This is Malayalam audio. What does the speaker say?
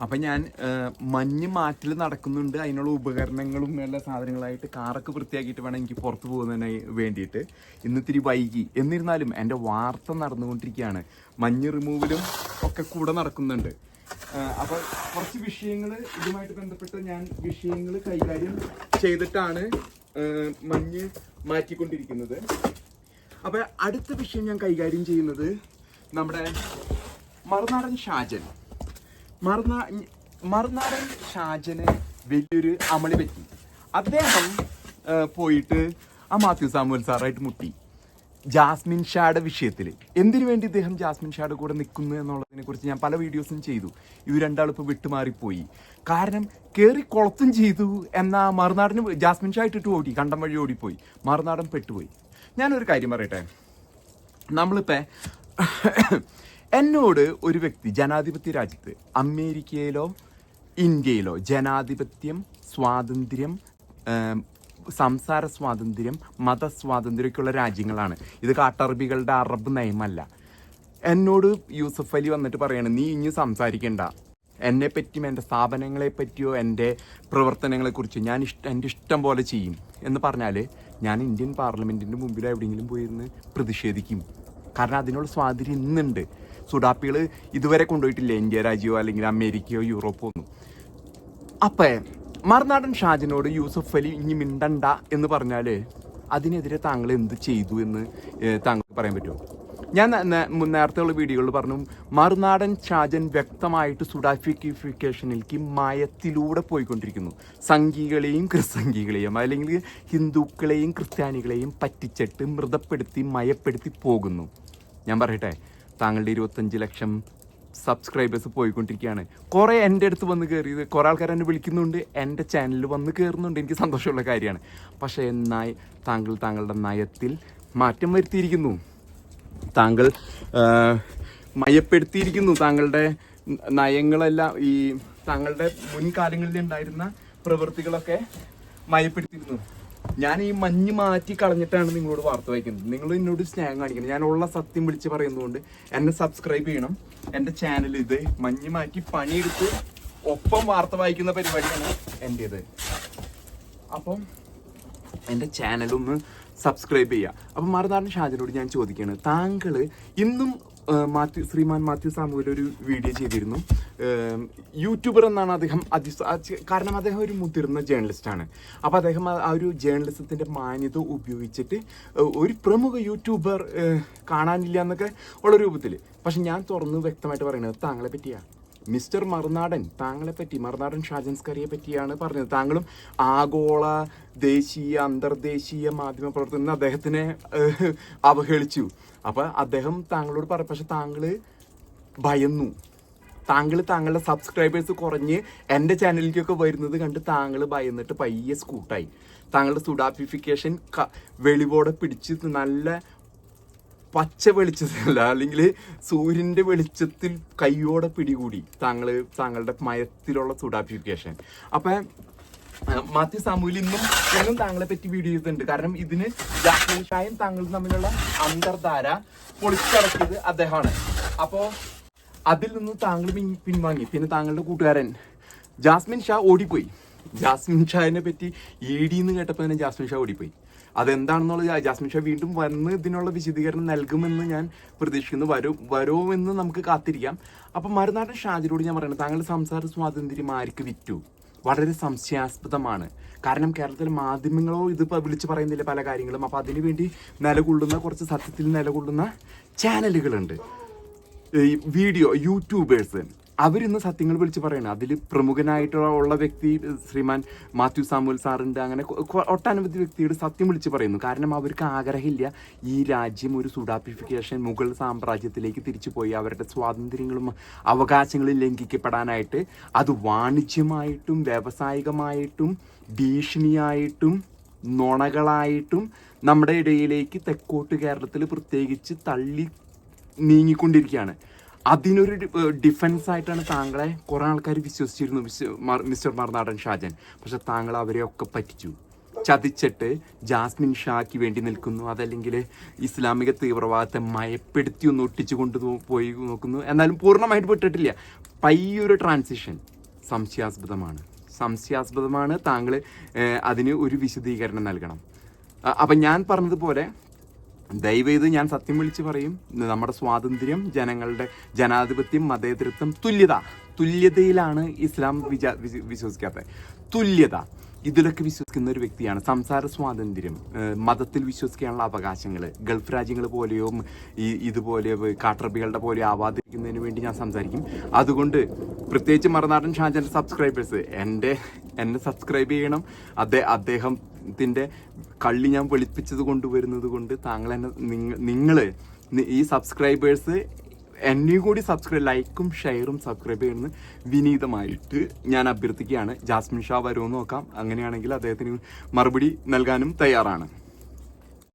അപ്പം ഞാൻ മഞ്ഞ് മാറ്റിൽ നടക്കുന്നുണ്ട്. അതിനുള്ള ഉപകരണങ്ങളും എല്ലാ സാധനങ്ങളായിട്ട് കാറൊക്കെ വൃത്തിയാക്കിയിട്ട് വേണം എനിക്ക് പുറത്ത് പോകുന്നതിന് വേണ്ടിയിട്ട്. ഇന്നിത്തിരി വൈകി. എന്നിരുന്നാലും എൻ്റെ വാർത്ത നടന്നുകൊണ്ടിരിക്കുകയാണ്. മഞ്ഞ് റിമൂവലും ഒക്കെ കൂടെ നടക്കുന്നുണ്ട്. അപ്പോൾ കുറച്ച് വിഷയങ്ങൾ ഇതുമായിട്ട് ബന്ധപ്പെട്ട് ഞാൻ വിഷയങ്ങൾ കൈകാര്യം ചെയ്തിട്ടാണ് മഞ്ഞ് മാറ്റിക്കൊണ്ടിരിക്കുന്നത്. അപ്പോൾ അടുത്ത വിഷയം ഞാൻ കൈകാര്യം ചെയ്യുന്നത് നമ്മുടെ മറുനാടൻ ഷാജൻ. മറുനാടൻ ഷാജന് വലിയൊരു അമളി പറ്റി. അദ്ദേഹം പോയിട്ട് ആ മാത്യു സാമുവൽ സാറായിട്ട് മുട്ടി ജാസ്മിൻ ഷായുടെ വിഷയത്തിൽ. എന്തിനു വേണ്ടി ഇദ്ദേഹം ജാസ്മിൻ ഷായുടെ കൂടെ നിൽക്കുന്നു എന്നുള്ളതിനെ കുറിച്ച് ഞാൻ പല വീഡിയോസും ചെയ്തു. ഇവർ രണ്ടാളും ഇപ്പോൾ വിട്ടുമാറിപ്പോയി. കാരണം കയറി കൊളത്തും ചെയ്തു. എന്നാൽ മറുനാടന് ജാസ്മിൻ ഷാ ഇട്ടിട്ട് ഓടി, കണ്ടം വഴി ഓടിപ്പോയി. മറുനാടൻ പെട്ടുപോയി. ഞാനൊരു കാര്യം പറയട്ടെ. നമ്മളിപ്പോൾ എന്നോട് ഒരു വ്യക്തി ജനാധിപത്യ രാജ്യത്ത് അമേരിക്കയിലോ ഇന്ത്യയിലോ ജനാധിപത്യം, സ്വാതന്ത്ര്യം, സംസാര സ്വാതന്ത്ര്യം, മതസ്വാതന്ത്ര്യമൊക്കെയുള്ള രാജ്യങ്ങളാണ്. ഇത് കാട്ടറബികളുടെ അറബ് നയമല്ല. എന്നോട് യൂസഫ് അലി വന്നിട്ട് പറയണം, നീ ഇനി സംസാരിക്കേണ്ട എന്നെ പറ്റിയും എൻ്റെ സ്ഥാപനങ്ങളെ പറ്റിയോ എൻ്റെ പ്രവർത്തനങ്ങളെക്കുറിച്ച് ഞാൻ എൻ്റെ ഇഷ്ടം പോലെ ചെയ്യും എന്ന് പറഞ്ഞാൽ ഞാൻ ഇന്ത്യൻ പാർലമെൻറ്റിൻ്റെ മുമ്പിൽ എവിടെയെങ്കിലും പോയിരുന്ന് പ്രതിഷേധിക്കും. കാരണം അതിനുള്ള സ്വാതന്ത്ര്യം ഇന്നുണ്ട്. സുഡാപ്പികൾ ഇതുവരെ കൊണ്ടുപോയിട്ടില്ല ഇന്ത്യ രാജ്യമോ അല്ലെങ്കിൽ അമേരിക്കയോ യൂറോപ്പോ ഒന്നും. അപ്പം മറുനാടൻ ഷാജനോട് യൂസഫ് അലി ഇനി മിണ്ടണ്ട എന്ന് പറഞ്ഞാൽ അതിനെതിരെ താങ്കൾ എന്ത് ചെയ്തു എന്ന് താങ്കൾക്ക് പറയാൻ പറ്റുമോ? ഞാൻ നേരത്തെയുള്ള വീഡിയോകളിൽ പറഞ്ഞു, മറുനാടൻ ഷാജൻ വ്യക്തമായിട്ട് സുഡാഫിക്കേഷനിലേക്ക് മയത്തിലൂടെ പോയിക്കൊണ്ടിരിക്കുന്നു. സംഘികളെയും ക്രിസ്സംഘികളെയും അല്ലെങ്കിൽ ഹിന്ദുക്കളെയും ക്രിസ്ത്യാനികളെയും പറ്റിച്ചിട്ട് മൃതപ്പെടുത്തി മയപ്പെടുത്തി പോകുന്നു. ഞാൻ പറയട്ടെ, താങ്കളുടെ 25 ലക്ഷം സബ്സ്ക്രൈബേഴ്സ് പോയിക്കൊണ്ടിരിക്കുകയാണ്. കുറേ എൻ്റെ അടുത്ത് വന്ന് കയറിയത്, കുറേ ആൾക്കാർ എന്നെ വിളിക്കുന്നുണ്ട്, എൻ്റെ ചാനലിൽ വന്ന് കയറുന്നുണ്ട്. എനിക്ക് സന്തോഷമുള്ള കാര്യമാണ്. പക്ഷേ എന്നാൽ താങ്കളുടെ നയത്തിൽ മാറ്റം വരുത്തിയിരിക്കുന്നു. താങ്കൾ മയപ്പെടുത്തിയിരിക്കുന്നു. താങ്കളുടെ നയങ്ങളെല്ലാം ഈ താങ്കളുടെ മുൻകാലങ്ങളിൽ ഉണ്ടായിരുന്ന പ്രവൃത്തികളൊക്കെ മയപ്പെടുത്തിയിരുന്നു. ഞാൻ ഈ മഞ്ഞ് മാറ്റി കളഞ്ഞിട്ടാണ് നിങ്ങളോട് വാർത്ത വായിക്കുന്നത്. നിങ്ങൾ എന്നോട് സ്നേഹം കാണിക്കണം. ഞാനുള്ള സത്യം വിളിച്ച് പറയുന്നതുകൊണ്ട് എന്നെ സബ്സ്ക്രൈബ് ചെയ്യണം. എൻ്റെ ചാനൽ ഇത് മഞ്ഞ് മാറ്റി പണിയെടുത്ത് ഒപ്പം വാർത്ത വായിക്കുന്ന പരിപാടിയാണ് എൻ്റേത്. അപ്പം എൻ്റെ ചാനലൊന്ന് സബ്സ്ക്രൈബ് ചെയ്യുക. അപ്പം മറുനാടൻ ഷാജനോട് ഞാൻ ചോദിക്കുകയാണ്, താങ്കൾ ഇന്നും ശ്രീമാൻ മാത്യു സാമുവൽ ഒരു വീഡിയോ ചെയ്തിരുന്നു. യൂട്യൂബർ എന്നാണ് അദ്ദേഹം കാരണം അദ്ദേഹം ഒരു മുതിർന്ന ജേർണലിസ്റ്റാണ്. അപ്പോൾ അദ്ദേഹം ആ ഒരു ജേർണലിസത്തിൻ്റെ മാന്യത ഉപയോഗിച്ചിട്ട് ഒരു പ്രമുഖ യൂട്യൂബർ കാണാനില്ല എന്നൊക്കെ ഉള്ള രൂപത്തിൽ. പക്ഷെ ഞാൻ തുറന്ന് വ്യക്തമായിട്ട് പറയുന്നത് താങ്കളെ പറ്റിയാണ്. മിസ്റ്റർ മറുനാടൻ, താങ്കളെപ്പറ്റി, മറുനാടൻ ഷാജൻസ്കറിയെ പറ്റിയാണ് പറഞ്ഞത്. താങ്കളും ആഗോള ദേശീയ അന്തർദേശീയ മാധ്യമ പ്രവർത്തകൻ അദ്ദേഹത്തിനെ അവഹേളിച്ചു. അപ്പം അദ്ദേഹം താങ്കളോട് പക്ഷെ താങ്കൾ ഭയന്നു. താങ്കളുടെ സബ്സ്ക്രൈബേഴ്സ് കുറഞ്ഞ് എൻ്റെ ചാനലിലേക്കൊക്കെ വരുന്നത് കണ്ട് താങ്കൾ ഭയന്നിട്ട് പയ്യെ സ്കൂട്ടായി. താങ്കളുടെ സുഡാപ്പിഫിക്കേഷൻ വെളിവോടെ പിടിച്ച് നല്ല പച്ച വെളിച്ചത്തിലല്ല, അല്ലെങ്കിൽ സൂര്യൻ്റെ വെളിച്ചത്തിൽ കയ്യോടെ പിടികൂടി താങ്കളുടെ മയത്തിലുള്ള സുഡാപ്പിഫിക്കേഷൻ. അപ്പം മാത്യു സാമുവൽ ഇന്നും താങ്കളെ പറ്റി വീഡിയോ ചെയ്തിട്ടുണ്ട്. കാരണം ഇതിന് ജാസ്മിൻ ഷായും താങ്കളും തമ്മിലുള്ള അന്തർധാര പൊളിച്ചടക്കിയത് അദ്ദേഹമാണ്. അപ്പോൾ അതിൽ നിന്ന് താങ്കൾ പിൻവാങ്ങി. പിന്നെ താങ്കളുടെ കൂട്ടുകാരൻ ജാസ്മിൻ ഷാ ഓടിപ്പോയി. ജാസ്മിൻ ഷാനെ പറ്റി ED എന്ന് കേട്ടപ്പോൾ തന്നെ ജാസ്മിൻ ഷാ ഓടിപ്പോയി. അതെന്താണെന്നുള്ളത് ജാസ്മിൻ ഷാ വീണ്ടും വന്ന് ഇതിനുള്ള വിശദീകരണം നൽകുമെന്ന് ഞാൻ പ്രതീക്ഷിക്കുന്നു. വരുമെന്ന് നമുക്ക് കാത്തിരിക്കാം. അപ്പം മറുനാടൻ ഷാജിനോട് ഞാൻ പറയുന്നത്, താങ്കളുടെ സംസാര സ്വാതന്ത്ര്യം ആർക്ക് വിറ്റു? വളരെ സംശയാസ്പദമാണ്. കാരണം കേരളത്തിലെ മാധ്യമങ്ങളോ ഇതിപ്പോൾ വിളിച്ച് പറയുന്നില്ല പല കാര്യങ്ങളും. അപ്പോൾ അതിനുവേണ്ടി നിലകൊള്ളുന്ന കുറച്ച് സത്യത്തിൽ നിലകൊള്ളുന്ന ചാനലുകളുണ്ട്, യൂട്യൂബേഴ്സ്. അവരിന്ന് സത്യങ്ങൾ വിളിച്ച് പറയണം. അതിൽ പ്രമുഖനായിട്ടുള്ള വ്യക്തി ശ്രീമാൻ മാത്യു സാമുവൽ സാറുണ്ട്. അങ്ങനെ ഒട്ടനവധി വ്യക്തിയുടെ സത്യം വിളിച്ച് പറയുന്നു. കാരണം അവർക്ക് ആഗ്രഹമില്ല ഈ രാജ്യം ഒരു സുഡാപ്പിഫിക്കേഷൻ മുഗൾ സാമ്രാജ്യത്തിലേക്ക് തിരിച്ചു പോയി അവരുടെ സ്വാതന്ത്ര്യങ്ങളും അവകാശങ്ങളും ലംഘിക്കപ്പെടാനായിട്ട്. അത് വാണിജ്യമായിട്ടും വ്യാവസായികമായിട്ടും ഭീഷണിയായിട്ടും നുണകളായിട്ടും നമ്മുടെ ഇടയിലേക്ക് തെക്കോട്ട് കേരളത്തിൽ പ്രത്യേകിച്ച് തള്ളി നീങ്ങിക്കൊണ്ടിരിക്കുകയാണ്. അതിനൊരു ഡിഫൻസ് ആയിട്ടാണ് താങ്കളെ കുറേ ആൾക്കാർ വിശ്വസിച്ചിരുന്നു, മിസ്റ്റർ മറുനാടൻ ഷാജൻ. പക്ഷെ താങ്കൾ അവരെയൊക്കെ പറ്റിച്ചു, ചതിച്ചിട്ട് ജാസ്മിൻ ഷായ്ക്ക് വേണ്ടി നിൽക്കുന്നു. അതല്ലെങ്കിൽ ഇസ്ലാമിക തീവ്രവാദത്തെ മയപ്പെടുത്തി ഒന്ന് ഒട്ടിച്ചു പോയി നോക്കുന്നു. എന്നാലും പൂർണ്ണമായിട്ട് വിട്ടിട്ടില്ല. പയ്യൊരു ട്രാൻസിഷൻ. സംശയാസ്പദമാണ്. താങ്കൾ അതിന് ഒരു വിശദീകരണം നൽകണം. അപ്പം ഞാൻ പറഞ്ഞതുപോലെ ദയവേത് ഞാൻ സത്യം വിളിച്ച് പറയും, നമ്മുടെ സ്വാതന്ത്ര്യം, ജനാധിപത്യം, മതേതരത്വം, തുല്യതയിലാണ് ഇസ്ലാം വിശ്വസിക്കാത്തത്. തുല്യത, ഇതിലൊക്കെ വിശ്വസിക്കുന്ന ഒരു വ്യക്തിയാണ്. സംസാര സ്വാതന്ത്ര്യം, മതത്തിൽ വിശ്വസിക്കാനുള്ള അവകാശങ്ങൾ, ഗൾഫ് രാജ്യങ്ങൾ പോലെയോ ഇതുപോലെ കാട്ടറബികളുടെ പോലെയോ ആവാതിരിക്കുന്നതിന് വേണ്ടി ഞാൻ സംസാരിക്കും. അതുകൊണ്ട് പ്രത്യേകിച്ച് മറുനാടൻ ഷാജൻ്റെ സബ്സ്ക്രൈബേഴ്സ് എന്നെ സബ്സ്ക്രൈബ് ചെയ്യണം. അദ്ദേഹത്തിൻ്റെ കള്ളി ഞാൻ വെളുപ്പിച്ചത് കൊണ്ടുവരുന്നത് കൊണ്ട് നിങ്ങൾ ഈ സബ്സ്ക്രൈബേഴ്സ് എന്നെയും കൂടി ലൈക്കും ഷെയറും സബ്സ്ക്രൈബ് ചെയ്യുന്നത് വിനീതമായിട്ട് ഞാൻ അഭ്യർത്ഥിക്കുകയാണ്. ജാസ്മിൻ ഷാ വരുമെന്ന് നോക്കാം. അങ്ങനെയാണെങ്കിൽ അദ്ദേഹത്തിന് മറുപടി നൽകാനും തയ്യാറാണ്.